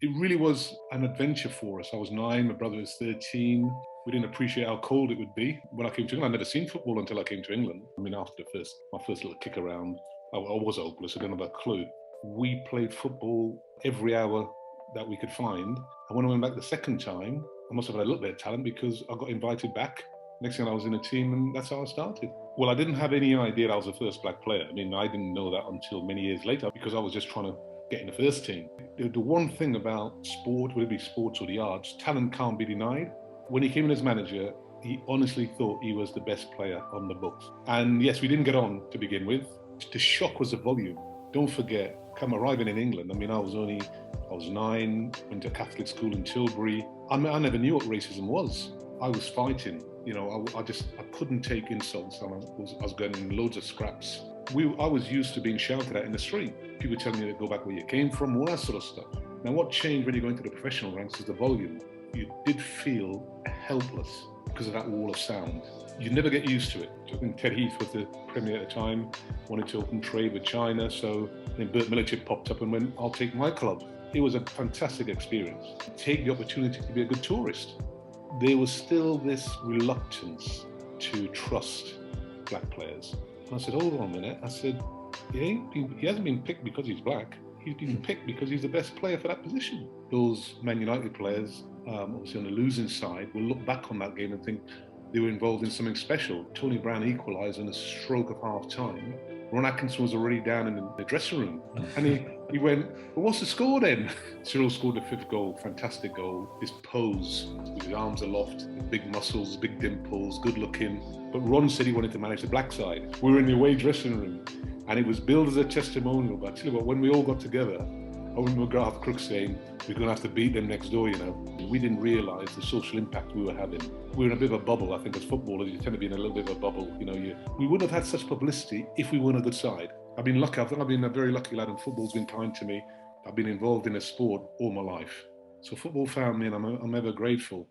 It really was an adventure for us. I was 9, my brother was 13. We didn't appreciate how cold it would be. When I came to England, I'd never seen football until I came to England. I mean, after my first little kick around, I was hopeless. I didn't have a clue. We played football every hour that we could find. And when I went back the second time, I must have had a little bit of talent because I got invited back. Next thing I was in a team, and that's how I started. Well, I didn't have any idea I was the first black player. I mean, I didn't know that until many years later because I was just trying to get in the first team. The one thing about sport, whether it be sports or the arts, talent can't be denied. When he came in as manager, he honestly thought he was the best player on the books. And yes, we didn't get on to begin with. The shock was the volume. Don't forget, come arriving in England, I mean, I was 9, went to a Catholic school in Tilbury. I never knew what racism was. I was fighting, I couldn't take insults, and I was getting loads of scraps. I was used to being shouted at in the street. People telling me to go back where you came from, all that sort of stuff. Now, what changed when you go into the professional ranks is the volume. You did feel helpless because of that wall of sound. You never get used to it. I think Ted Heath was the premier at the time, wanted to open trade with China, so then Bert Millichip popped up and went, I'll take my club. It was a fantastic experience. Take the opportunity to be a good tourist. There was still this reluctance to trust black players. And I said, hold on a minute. I said, he hasn't been picked because he's black. He's been picked because he's the best player for that position. Those Man United players, obviously on the losing side, will look back on that game and think they were involved in something special. Tony Brown equalised in a stroke of half time. Ron Atkinson was already down in the dressing room. And he went, well, what's the score then? Cyril scored the 5th goal, fantastic goal. His pose, with his arms aloft, big muscles, big dimples, good looking. But Ron said he wanted to manage the black side. We were in the away dressing room, and it was billed as a testimonial. But I tell you what, when we all got together, I remember Garth Crooks saying, we're going to have to beat them next door, We didn't realise the social impact we were having. We were in a bit of a bubble, I think, as footballers. You tend to be in a little bit of a bubble, We wouldn't have had such publicity if we weren't a good side. I've been lucky. I think I've been a very lucky lad, and football's been kind to me. I've been involved in a sport all my life. So football found me, and I'm ever grateful.